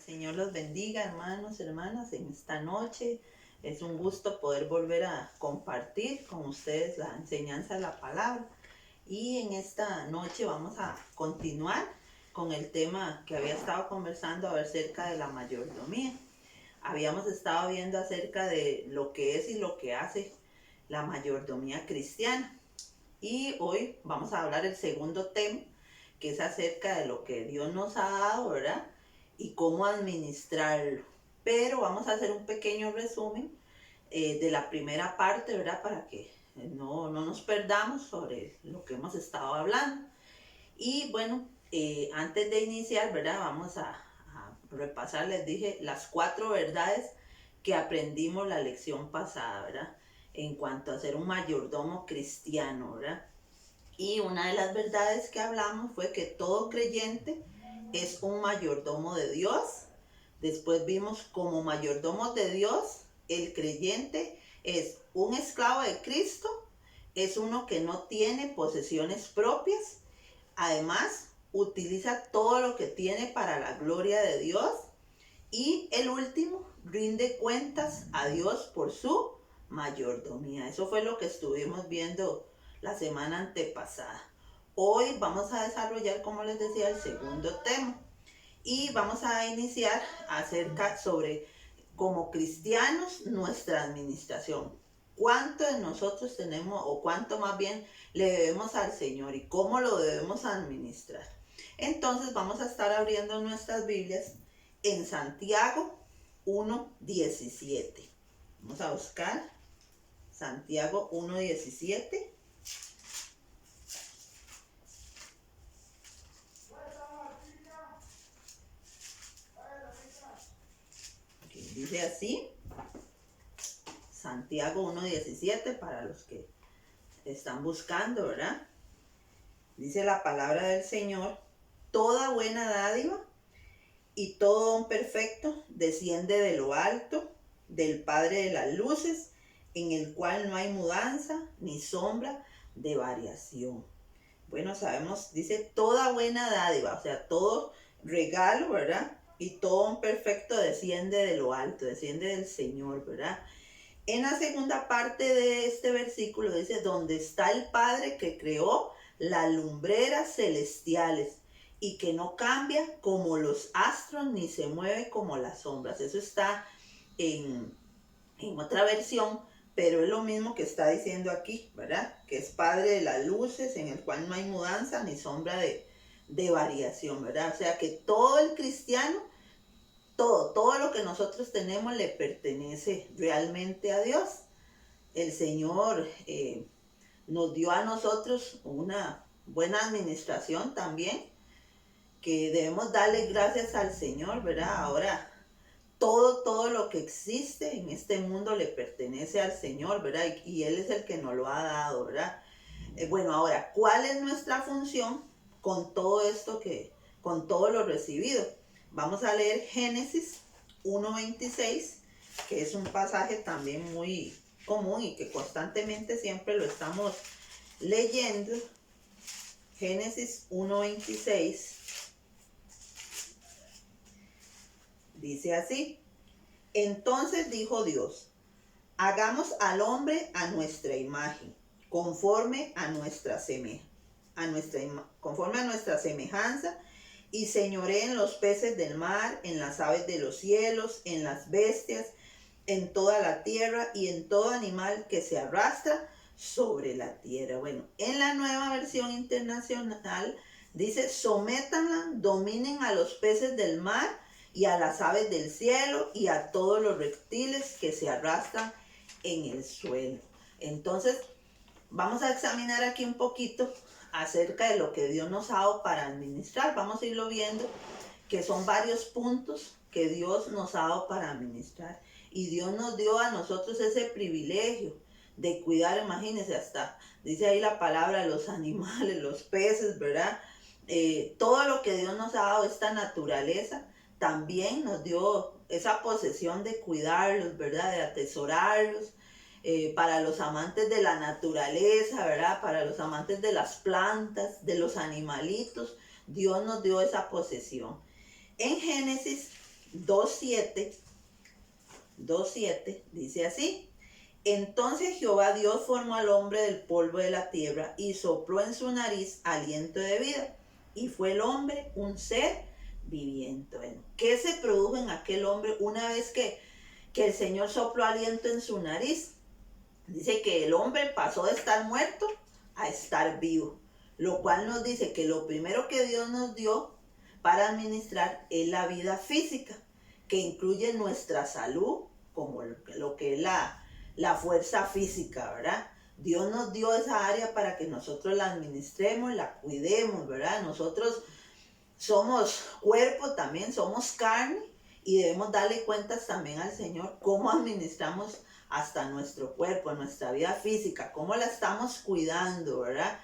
Señor los bendiga, hermanos, hermanas, en esta noche. Es un gusto poder volver a compartir con ustedes la enseñanza de la palabra. Y en esta noche vamos a continuar con el tema que había estado conversando acerca de la mayordomía. Habíamos estado viendo acerca de lo que es y lo que hace la mayordomía cristiana. Y hoy vamos a hablar del segundo tema, que es acerca de lo que Dios nos ha dado, ¿verdad? Y cómo administrarlo. Pero vamos a hacer un pequeño resumen de la primera parte, ¿verdad? Para que no nos perdamos sobre lo que hemos estado hablando. Y bueno, antes de iniciar, ¿verdad? Vamos a repasar, les dije, las 4 verdades que aprendimos la lección pasada, ¿verdad? En cuanto a ser un mayordomo cristiano, ¿verdad? Y una de las verdades que hablamos fue que todo creyente es un mayordomo de Dios. Después vimos como mayordomo de Dios, el creyente es un esclavo de Cristo, es uno que no tiene posesiones propias, además utiliza todo lo que tiene para la gloria de Dios, y el último, rinde cuentas a Dios por su mayordomía. Eso fue lo que estuvimos viendo la semana antepasada. Hoy vamos a desarrollar, como les decía, el segundo tema. Y vamos a iniciar acerca sobre, como cristianos, nuestra administración. ¿Cuánto de nosotros tenemos, o cuánto más bien le debemos al Señor y cómo lo debemos administrar? Entonces vamos a estar abriendo nuestras Biblias en Santiago 1:17. Vamos a buscar Santiago 1:17. Dice así, Santiago 1:17, para los que están buscando, ¿verdad? Dice la palabra del Señor: toda buena dádiva y todo don perfecto desciende de lo alto, del Padre de las luces, en el cual no hay mudanza ni sombra de variación. Bueno, sabemos, dice toda buena dádiva, o sea, todo regalo, ¿verdad? Y todo don perfecto desciende de lo alto, desciende del Señor, ¿verdad? En la segunda parte de este versículo dice: donde está el Padre que creó las lumbreras celestiales y que no cambia como los astros ni se mueve como las sombras. Eso está en otra versión, pero es lo mismo que está diciendo aquí, ¿verdad? Que es Padre de las luces, en el cual no hay mudanza ni sombra de variación, ¿verdad? O sea que todo el cristiano, todo lo que nosotros tenemos le pertenece realmente a Dios. El Señor nos dio a nosotros una buena administración también, que debemos darle gracias al Señor, ¿verdad? Ahora, todo lo que existe en este mundo le pertenece al Señor, ¿verdad? Y Él es el que nos lo ha dado, ¿verdad? Bueno, ahora, ¿cuál es nuestra función con todo esto con todo lo recibido? Vamos a leer Génesis 1:26, que es un pasaje también muy común y que constantemente siempre lo estamos leyendo. Génesis 1:26 dice así: entonces dijo Dios: hagamos al hombre a nuestra imagen, conforme a nuestra semejanza, y señoree en los peces del mar, en las aves de los cielos, en las bestias, en toda la tierra y en todo animal que se arrastra sobre la tierra. Bueno, en la Nueva Versión Internacional dice: sométanla, dominen a los peces del mar y a las aves del cielo y a todos los reptiles que se arrastran en el suelo. Entonces, vamos a examinar aquí un poquito acerca de lo que Dios nos ha dado para administrar. Vamos a irlo viendo, que son varios puntos que Dios nos ha dado para administrar. Y Dios nos dio a nosotros ese privilegio de cuidar, imagínense, hasta dice ahí la palabra, los animales, los peces, ¿verdad? Todo lo que Dios nos ha dado, esta naturaleza, también nos dio esa posesión de cuidarlos, ¿verdad? De atesorarlos. Para los amantes de la naturaleza, ¿verdad? Para los amantes de las plantas, de los animalitos, Dios nos dio esa posesión. En Génesis 2:7, dice así: entonces Jehová Dios formó al hombre del polvo de la tierra y sopló en su nariz aliento de vida, y fue el hombre un ser viviente. Bueno, ¿qué se produjo en aquel hombre una vez que el Señor sopló aliento en su nariz? Dice que el hombre pasó de estar muerto a estar vivo, lo cual nos dice que lo primero que Dios nos dio para administrar es la vida física, que incluye nuestra salud, como lo que es la fuerza física, ¿verdad? Dios nos dio esa área para que nosotros la administremos, la cuidemos, ¿verdad? Nosotros somos cuerpo también, somos carne, y debemos darle cuentas también al Señor cómo administramos hasta nuestro cuerpo, nuestra vida física, cómo la estamos cuidando, ¿verdad?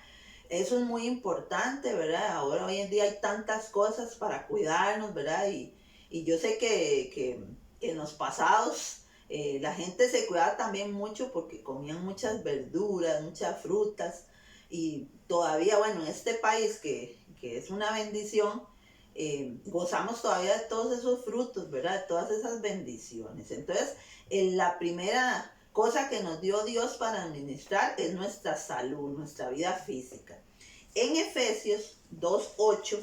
Eso es muy importante, ¿verdad? Ahora, hoy en día hay tantas cosas para cuidarnos, ¿verdad? Y yo sé que en los pasados la gente se cuidaba también mucho porque comían muchas verduras, muchas frutas, y todavía, bueno, en este país que es una bendición, gozamos todavía de todos esos frutos, ¿verdad? De todas esas bendiciones. Entonces, la primera cosa que nos dio Dios para administrar es nuestra salud, nuestra vida física. En Efesios 2:8,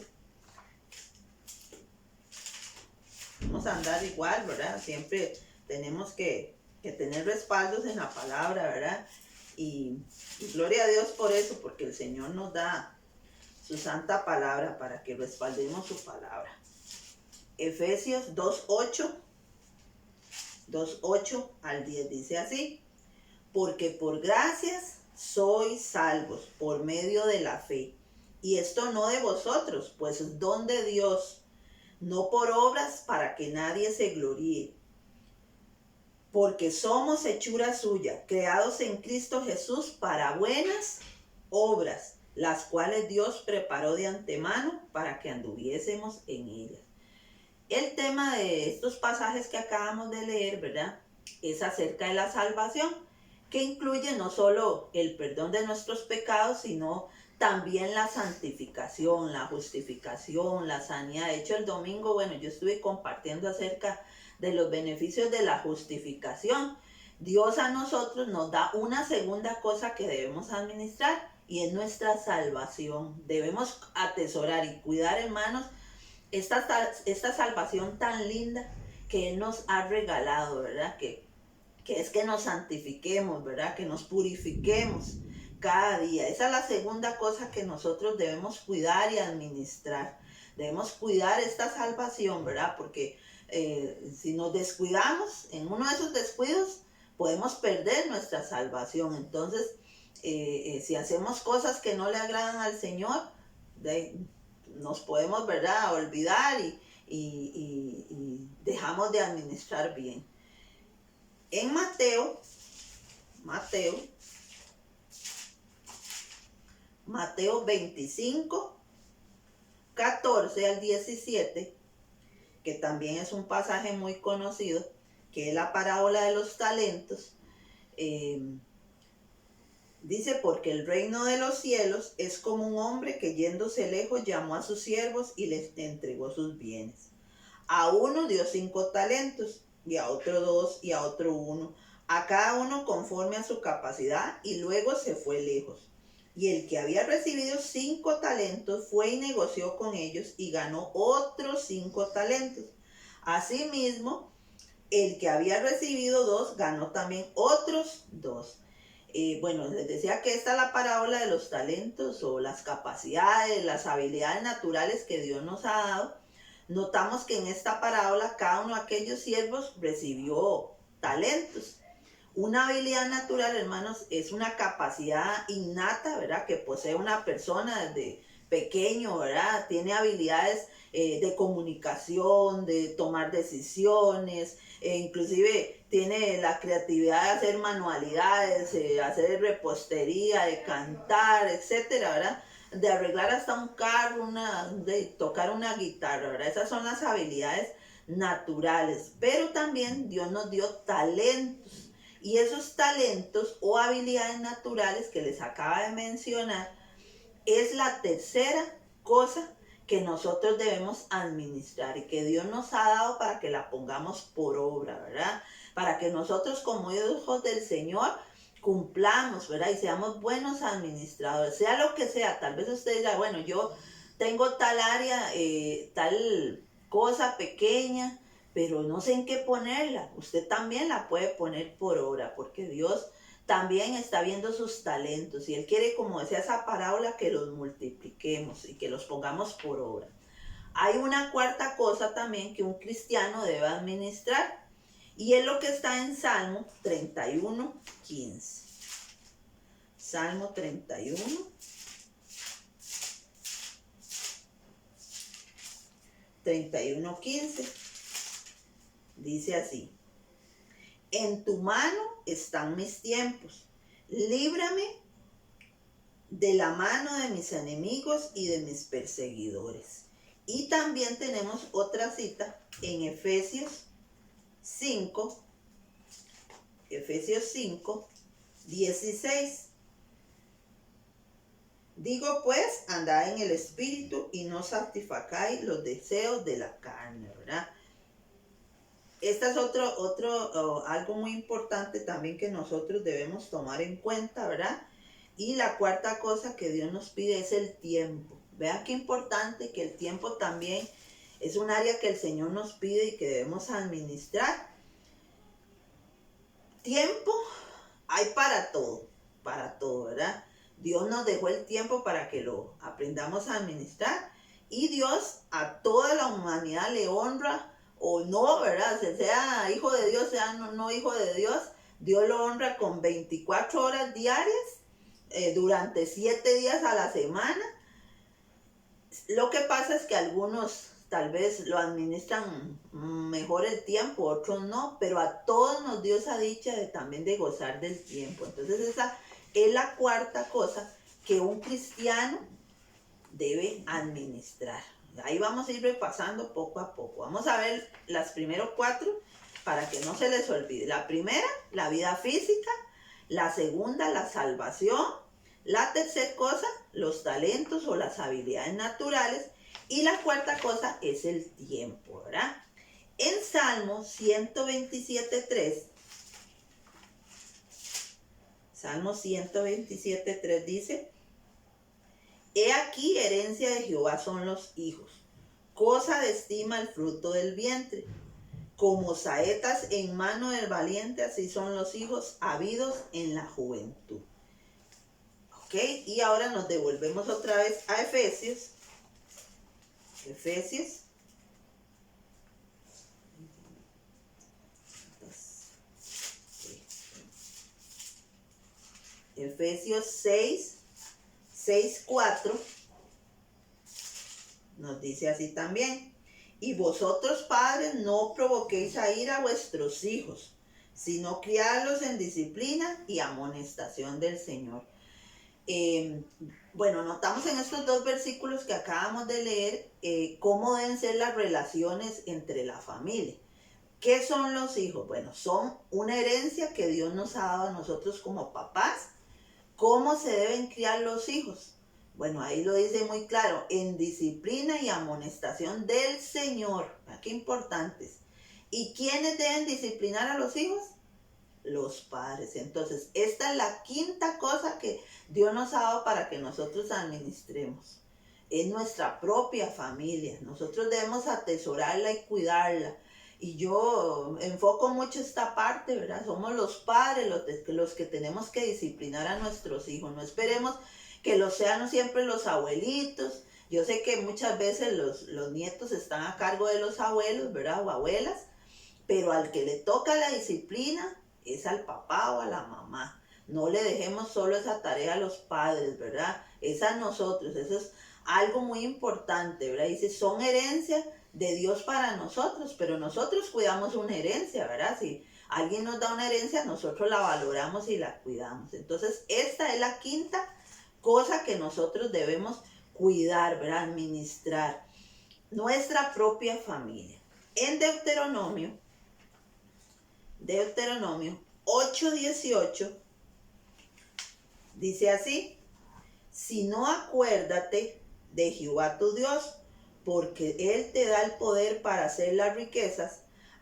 vamos a andar igual, ¿verdad? Siempre tenemos que tener respaldos en la palabra, ¿verdad? Y gloria a Dios por eso, porque el Señor nos da su santa palabra para que respaldemos su palabra. Efesios 2:8 al 10 dice así: porque por gracias sois salvos por medio de la fe, y esto no de vosotros, pues es don de Dios, no por obras, para que nadie se gloríe. Porque somos hechura suya, creados en Cristo Jesús para buenas obras, las cuales Dios preparó de antemano para que anduviésemos en ellas. El tema de estos pasajes que acabamos de leer, ¿verdad?, es acerca de la salvación, que incluye no solo el perdón de nuestros pecados, sino también la santificación, la justificación, la sanidad. De hecho, el domingo, bueno, yo estuve compartiendo acerca de los beneficios de la justificación. Dios a nosotros nos da una segunda cosa que debemos administrar, y es nuestra salvación. Debemos atesorar y cuidar, hermanos, esta salvación tan linda que Él nos ha regalado, ¿verdad? Que es que nos santifiquemos, ¿verdad? Que nos purifiquemos cada día. Esa es la segunda cosa que nosotros debemos cuidar y administrar. Debemos cuidar esta salvación, ¿verdad? Porque si nos descuidamos, en uno de esos descuidos, podemos perder nuestra salvación. Entonces, si hacemos cosas que no le agradan al Señor, nos podemos, ¿verdad?, olvidar y dejamos de administrar bien. En Mateo 25, 14 al 17, que también es un pasaje muy conocido, que es la parábola de los talentos, dice: porque el reino de los cielos es como un hombre que, yéndose lejos, llamó a sus siervos y les entregó sus bienes. A uno dio 5 talentos, y a otro 2, y a otro 1, a cada uno conforme a su capacidad, y luego se fue lejos. Y el que había recibido 5 talentos fue y negoció con ellos, y ganó otros 5 talentos. Asimismo, el que había recibido 2 ganó también otros 2. Bueno, les decía que esta es la parábola de los talentos, o las capacidades, las habilidades naturales que Dios nos ha dado. Notamos que en esta parábola cada uno de aquellos siervos recibió talentos. Una habilidad natural, hermanos, es una capacidad innata, ¿verdad?, que posee una persona desde pequeño, ¿verdad? Tiene habilidades de comunicación, de tomar decisiones, inclusive tiene la creatividad de hacer manualidades, hacer repostería, de cantar, etcétera, ¿verdad?, de arreglar hasta un carro, de tocar una guitarra, ¿verdad? Esas son las habilidades naturales. Pero también Dios nos dio talentos. Y esos talentos o habilidades naturales que les acaba de mencionar es la tercera cosa que nosotros debemos administrar y que Dios nos ha dado para que la pongamos por obra, ¿verdad? Para que nosotros como hijos del Señor cumplamos, ¿verdad? Y seamos buenos administradores, sea lo que sea. Tal vez usted diga, bueno, yo tengo tal área, tal cosa pequeña, pero no sé en qué ponerla. Usted también la puede poner por obra, porque Dios también está viendo sus talentos y Él quiere, como decía esa parábola, que los multipliquemos y que los pongamos por obra. Hay una cuarta cosa también que un cristiano debe administrar y es lo que está en Salmo 31:15. Salmo 31:15 dice así: en tu mano están mis tiempos, líbrame de la mano de mis enemigos y de mis perseguidores. Y también tenemos otra cita en Efesios 5:16. Digo pues, andad en el espíritu y no satisfacáis los deseos de la carne, ¿verdad? Esta es algo muy importante también que nosotros debemos tomar en cuenta, ¿verdad? Y la cuarta cosa que Dios nos pide es el tiempo. Vean qué importante que el tiempo también es un área que el Señor nos pide y que debemos administrar. Tiempo hay para todo, ¿verdad? Dios nos dejó el tiempo para que lo aprendamos a administrar y Dios a toda la humanidad le honra o no, ¿verdad? Sea hijo de Dios, sea no hijo de Dios, Dios lo honra con 24 horas diarias durante 7 días a la semana. Lo que pasa es que algunos tal vez lo administran mejor el tiempo, otros no, pero a todos nos dio esa dicha también de gozar del tiempo. Entonces esa es la cuarta cosa que un cristiano debe administrar. Ahí vamos a ir repasando poco a poco. Vamos a ver las primeros 4 para que no se les olvide. La primera, la vida física. La segunda, la salvación. La tercera cosa, los talentos o las habilidades naturales. Y la cuarta cosa es el tiempo, ¿verdad? En Salmo 127:3, Salmo 127:3 dice: he aquí, herencia de Jehová son los hijos, cosa de estima el fruto del vientre. Como saetas en mano del valiente, así son los hijos habidos en la juventud. ¿Ok? Y ahora nos devolvemos otra vez a Efesios. Efesios 6:4 nos dice así también: y vosotros, padres, no provoquéis a ira a vuestros hijos, sino criadlos en disciplina y amonestación del Señor. Bueno, notamos en estos 2 versículos que acabamos de leer cómo deben ser las relaciones entre la familia. ¿Qué son los hijos? Bueno, son una herencia que Dios nos ha dado a nosotros como papás. ¿Cómo se deben criar los hijos? Bueno, ahí lo dice muy claro: en disciplina y amonestación del Señor. Qué importantes. ¿Y quiénes deben disciplinar a los hijos? Los padres. Entonces, esta es la quinta cosa que Dios nos ha dado para que nosotros administremos. Es nuestra propia familia. Nosotros debemos atesorarla y cuidarla. Y yo enfoco mucho esta parte, ¿verdad? Somos los padres los que tenemos que disciplinar a nuestros hijos. No esperemos que lo sean siempre los abuelitos. Yo sé que muchas veces los nietos están a cargo de los abuelos, ¿verdad? O abuelas. Pero al que le toca la disciplina es al papá o a la mamá. No le dejemos solo esa tarea a los padres, ¿verdad? Es a nosotros. Eso es algo muy importante, ¿verdad? Dice, son herencia de Dios para nosotros, pero nosotros cuidamos una herencia, ¿verdad? Si alguien nos da una herencia, nosotros la valoramos y la cuidamos. Entonces, esta es la quinta cosa que nosotros debemos cuidar, ¿verdad? Administrar nuestra propia familia. En Deuteronomio 8:18 dice así: si no, acuérdate de Jehová tu Dios, porque Él te da el poder para hacer las riquezas,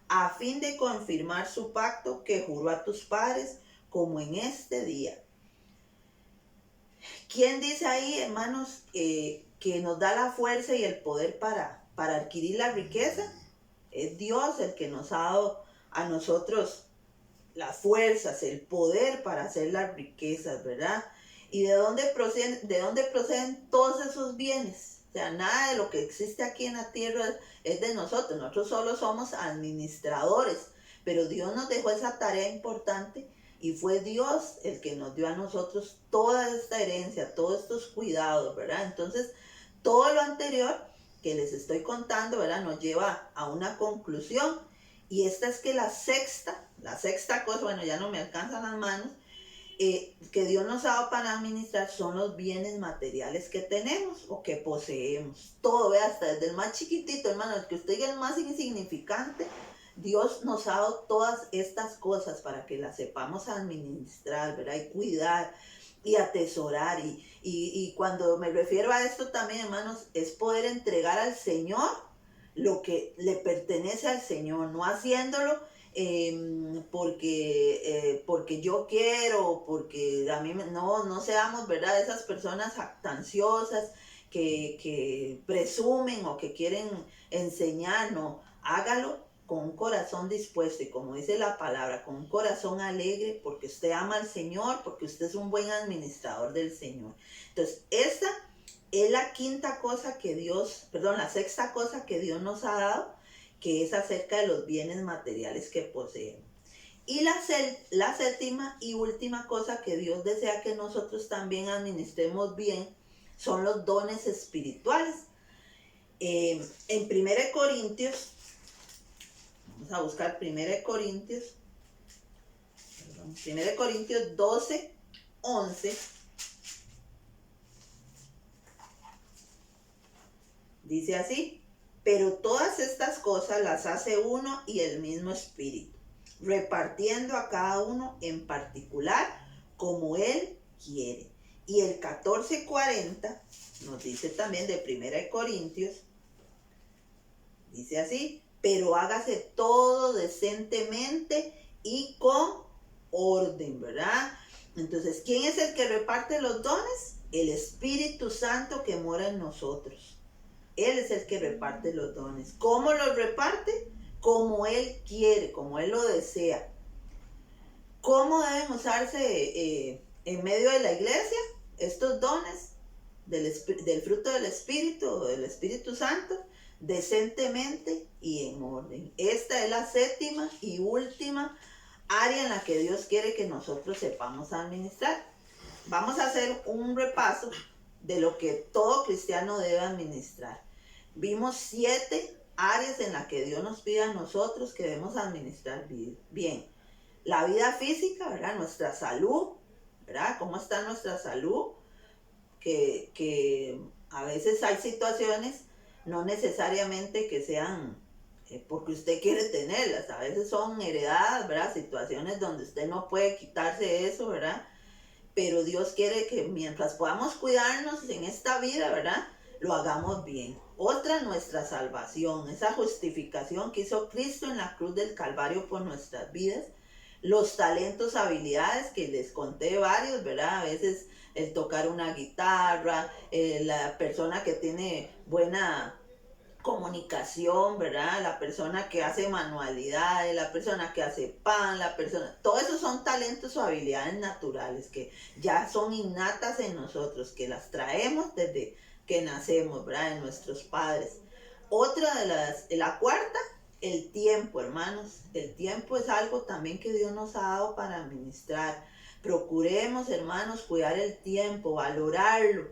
a fin de confirmar su pacto que juró a tus padres, como en este día. ¿Quién dice ahí, hermanos, que nos da la fuerza y el poder para adquirir la riqueza? Es Dios el que nos ha dado a nosotros las fuerzas, el poder para hacer las riquezas, ¿verdad? ¿Y de dónde proceden todos esos bienes? O sea, nada de lo que existe aquí en la tierra es de nosotros. Nosotros solo somos administradores, pero Dios nos dejó esa tarea importante y fue Dios el que nos dio a nosotros toda esta herencia, todos estos cuidados, ¿verdad? Entonces, todo lo anterior que les estoy contando, ¿verdad?, nos lleva a una conclusión, y esta es que la sexta cosa, bueno, ya no me alcanzan las manos, que Dios nos ha dado para administrar son los bienes materiales que tenemos o que poseemos. Todo, vea, hasta desde el más chiquitito, hermano, el que usted diga el más insignificante, Dios nos ha dado todas estas cosas para que las sepamos administrar, ¿verdad? Y cuidar y atesorar. Y cuando me refiero a esto también, hermanos, es poder entregar al Señor lo que le pertenece al Señor, no haciéndolo porque yo quiero, porque a mí no seamos, ¿verdad?, esas personas jactanciosas que presumen o que quieren enseñar. No, hágalo con un corazón dispuesto y, como dice la palabra, con un corazón alegre, porque usted ama al Señor, porque usted es un buen administrador del Señor. Entonces, esta es la sexta cosa que Dios nos ha dado, que es acerca de los bienes materiales que poseemos. Y la séptima y última cosa que Dios desea que nosotros también administremos bien son los dones espirituales. En 1 Corintios, vamos a buscar 1 Corintios 12, 11. Dice así: pero todas estas cosas las hace uno y el mismo Espíritu, repartiendo a cada uno en particular como Él quiere. Y el 14:40 nos dice también de 1 Corintios, dice así: pero hágase todo decentemente y con orden, ¿verdad? Entonces, ¿quién es el que reparte los dones? El Espíritu Santo que mora en nosotros. Él es el que reparte los dones. ¿Cómo los reparte? Como Él quiere, como Él lo desea. ¿Cómo deben usarse en medio de la iglesia estos dones del fruto del Espíritu, del Espíritu Santo? Decentemente y en orden. Esta es la séptima y última área en la que Dios quiere que nosotros sepamos administrar. Vamos a hacer un repaso de lo que todo cristiano debe administrar. Vimos 7 áreas en las que Dios nos pide a nosotros que debemos administrar bien. La vida física, ¿verdad? Nuestra salud, ¿verdad? ¿Cómo está nuestra salud? Que a veces hay situaciones, no necesariamente que sean porque usted quiere tenerlas, a veces son heredadas, ¿verdad? Situaciones donde usted no puede quitarse eso, ¿verdad? Pero Dios quiere que mientras podamos cuidarnos en esta vida, ¿verdad?, lo hagamos bien. Otra, nuestra salvación, esa justificación que hizo Cristo en la cruz del Calvario por nuestras vidas. Los talentos, habilidades, que les conté varios, ¿verdad? A veces el tocar una guitarra, la persona que tiene buena comunicación, ¿verdad? La persona que hace manualidades, la persona que hace pan, todo eso son talentos o habilidades naturales que ya son innatas en nosotros, que las traemos desde que nacemos, ¿verdad?, de nuestros padres. Otra la cuarta, el tiempo, hermanos. El tiempo es algo también que Dios nos ha dado para administrar. Procuremos, hermanos, cuidar el tiempo, valorarlo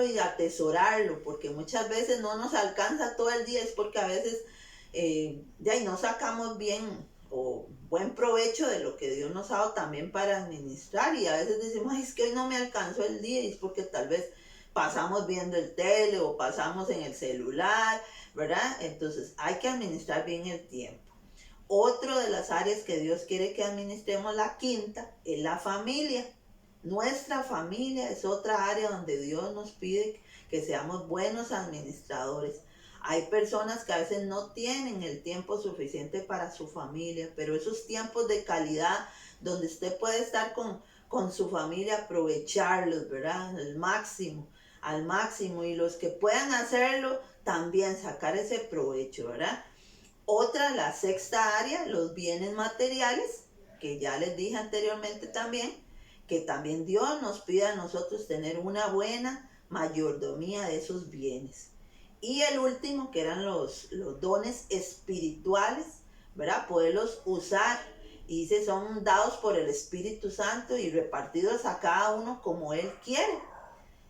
y atesorarlo, porque muchas veces no nos alcanza todo el día, es porque a veces de ahí no sacamos bien o buen provecho de lo que Dios nos ha dado también para administrar, y a veces decimos: ay, es que hoy no me alcanzó el día, y es porque tal vez pasamos viendo el tele o pasamos en el celular, ¿verdad? Entonces hay que administrar bien el tiempo. Otro de las áreas que Dios quiere que administremos, la quinta, es la familia. Nuestra familia es otra área donde Dios nos pide que seamos buenos administradores. Hay personas que a veces no tienen el tiempo suficiente para su familia, pero esos tiempos de calidad donde usted puede estar con su familia, aprovecharlos, ¿verdad? Al máximo. Y los que puedan hacerlo, también sacar ese provecho, ¿verdad? Otra, la sexta área, los bienes materiales, que ya les dije anteriormente también, que también Dios nos pide a nosotros tener una buena mayordomía de esos bienes. Y el último, que eran los dones espirituales, ¿verdad? Poderlos usar. Y dice, son dados por el Espíritu Santo y repartidos a cada uno como Él quiere.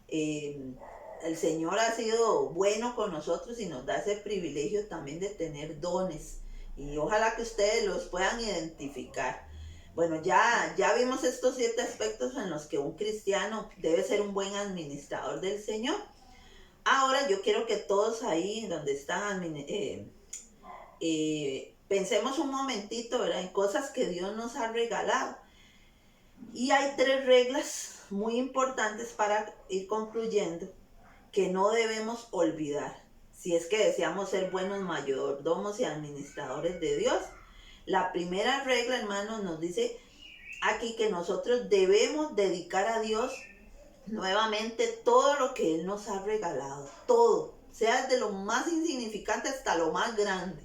El Señor ha sido bueno con nosotros y nos da ese privilegio también de tener dones. Y ojalá que ustedes los puedan identificar. Bueno, ya vimos estos 7 aspectos en los que un cristiano debe ser un buen administrador del Señor. Ahora yo quiero que todos ahí donde están, pensemos un momentito, ¿verdad? En cosas que Dios nos ha regalado. Y hay 3 reglas muy importantes para ir concluyendo que no debemos olvidar si es que deseamos ser buenos mayordomos y administradores de Dios. La primera regla, hermanos, nos dice aquí que nosotros debemos dedicar a Dios nuevamente todo lo que Él nos ha regalado, todo, sea de lo más insignificante hasta lo más grande.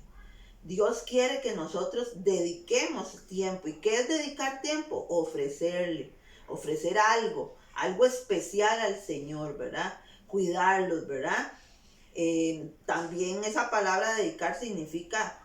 Dios quiere que nosotros dediquemos tiempo. ¿Y qué es dedicar tiempo? Ofrecer algo especial al Señor, ¿verdad? Cuidarlos, ¿verdad? También esa palabra dedicar significa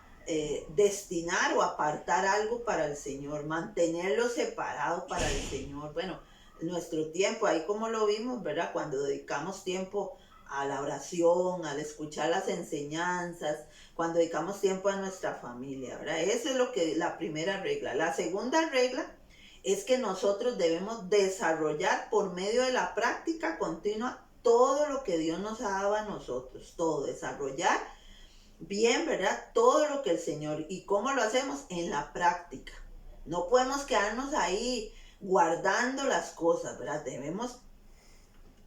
destinar o apartar algo para el Señor, mantenerlo separado para el Señor. Bueno, nuestro tiempo, ahí como lo vimos, ¿verdad? Cuando dedicamos tiempo a la oración, al escuchar las enseñanzas, cuando dedicamos tiempo a nuestra familia, ¿verdad? Eso es la primera regla. La segunda regla es que nosotros debemos desarrollar por medio de la práctica continua todo lo que Dios nos ha dado a nosotros, todo, desarrollar bien, ¿verdad? Todo lo que el Señor, ¿y cómo lo hacemos? En la práctica. No podemos quedarnos ahí guardando las cosas, ¿verdad? Debemos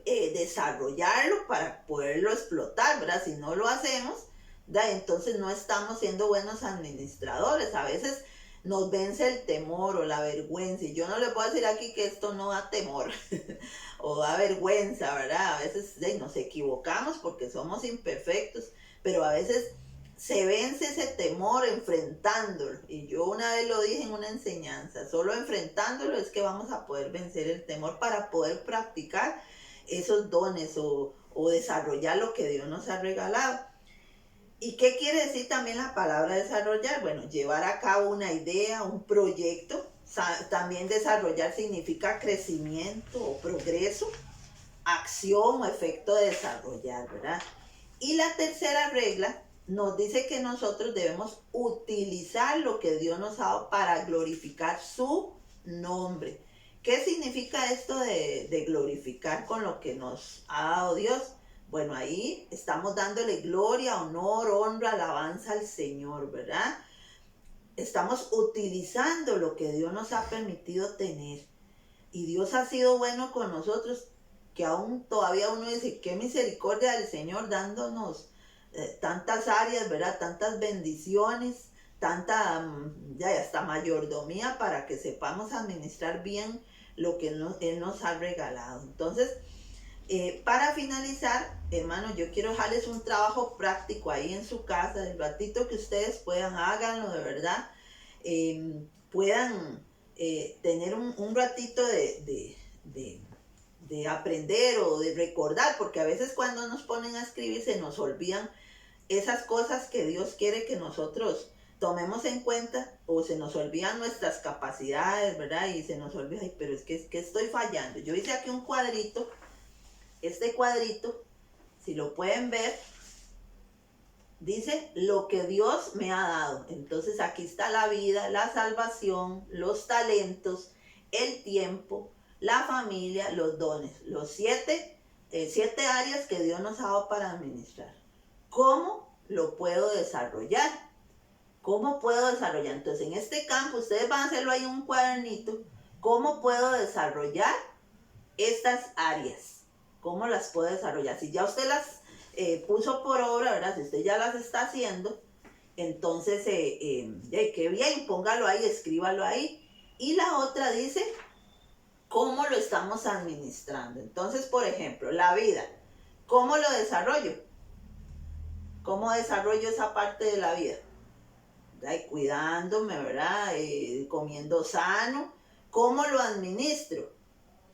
desarrollarlo para poderlo explotar, ¿verdad? Si no lo hacemos, ¿verdad? Entonces no estamos siendo buenos administradores. A veces nos vence el temor o la vergüenza. Y yo no le puedo decir aquí que esto no da temor o da vergüenza, ¿verdad? A veces nos equivocamos porque somos imperfectos, pero a veces se vence ese temor enfrentándolo. Y yo una vez lo dije en una enseñanza, solo enfrentándolo es que vamos a poder vencer el temor para poder practicar esos dones o desarrollar lo que Dios nos ha regalado. ¿Y qué quiere decir también la palabra desarrollar? Bueno, llevar a cabo una idea, un proyecto. También desarrollar significa crecimiento o progreso, acción o efecto de desarrollar, ¿verdad? Y la tercera regla nos dice que nosotros debemos utilizar lo que Dios nos ha dado para glorificar su nombre. ¿Qué significa esto de glorificar con lo que nos ha dado Dios? Bueno, ahí estamos dándole gloria, honor, honra, alabanza al Señor, ¿verdad? Estamos utilizando lo que Dios nos ha permitido tener. Y Dios ha sido bueno con nosotros, que aún todavía uno dice, qué misericordia del Señor dándonos tantas áreas, ¿verdad? Tantas bendiciones, tanta, ya hasta mayordomía para que sepamos administrar bien lo que Él nos ha regalado. Entonces, para finalizar, hermanos, yo quiero dejarles un trabajo práctico ahí en su casa, el ratito que ustedes puedan, háganlo de verdad, puedan tener un ratito de aprender o de recordar, porque a veces cuando nos ponen a escribir se nos olvidan esas cosas que Dios quiere que nosotros tomemos en cuenta, o se nos olvidan nuestras capacidades, ¿verdad? Y se nos olvida, ay, pero es que estoy fallando. Yo hice aquí un cuadrito. Este cuadrito, si lo pueden ver, dice lo que Dios me ha dado. Entonces aquí está la vida, la salvación, los talentos, el tiempo, la familia, los dones. Los siete áreas que Dios nos ha dado para administrar. ¿Cómo lo puedo desarrollar? ¿Cómo puedo desarrollar? Entonces en este campo, ustedes van a hacerlo ahí en un cuadernito. ¿Cómo puedo desarrollar estas áreas? ¿cómo las puede desarrollar? Si ya usted las puso por obra, ¿verdad? Si usted ya las está haciendo, entonces, qué bien, póngalo ahí, escríbalo ahí. Y la otra dice, ¿cómo lo estamos administrando? Entonces, por ejemplo, la vida, ¿cómo lo desarrollo? ¿Cómo desarrollo esa parte de la vida? Cuidándome, ¿verdad? Comiendo sano. ¿Cómo lo administro?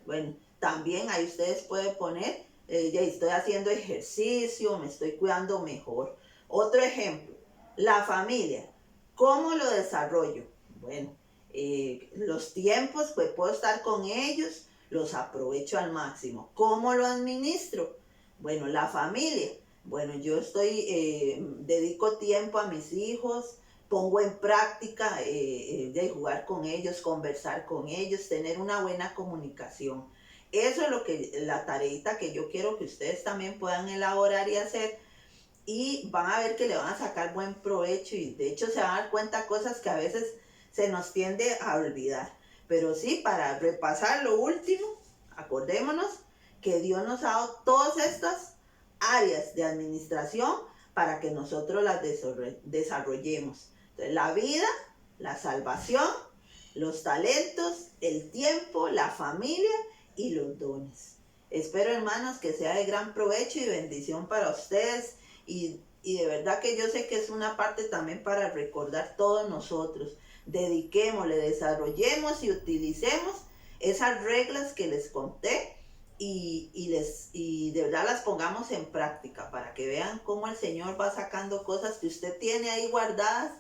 Bueno, también ahí ustedes pueden poner, ya estoy haciendo ejercicio, me estoy cuidando mejor. Otro ejemplo, la familia. ¿Cómo lo desarrollo? Bueno, los tiempos, pues puedo estar con ellos, los aprovecho al máximo. ¿Cómo lo administro? Bueno, la familia. Bueno, yo dedico tiempo a mis hijos, pongo en práctica de jugar con ellos, conversar con ellos, tener una buena comunicación. Eso es la tareita que yo quiero que ustedes también puedan elaborar y hacer, y van a ver que le van a sacar buen provecho, y de hecho se van a dar cuenta cosas que a veces se nos tiende a olvidar. Pero sí, para repasar lo último, acordémonos que Dios nos ha dado todas estas áreas de administración para que nosotros las desarrollemos. Entonces, la vida, la salvación, los talentos, el tiempo, la familia y los dones. Espero, hermanos, que sea de gran provecho y bendición para ustedes, y de verdad que yo sé que es una parte también para recordar todos nosotros. Dediquémosle, desarrollemos y utilicemos esas reglas que les conté, y de verdad las pongamos en práctica para que vean cómo el Señor va sacando cosas que usted tiene ahí guardadas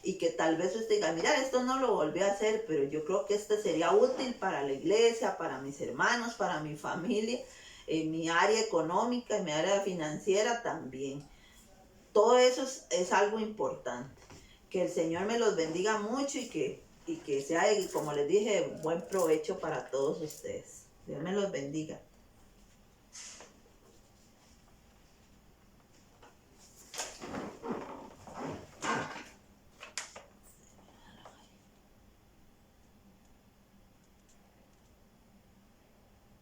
y que tal vez usted diga, mira, esto no lo volví a hacer, pero yo creo que este sería útil para la iglesia, para mis hermanos, para mi familia, en mi área económica, en mi área financiera también. Todo eso es algo importante. Que el Señor me los bendiga mucho, y que sea, como les dije, buen provecho para todos ustedes. Dios me los bendiga.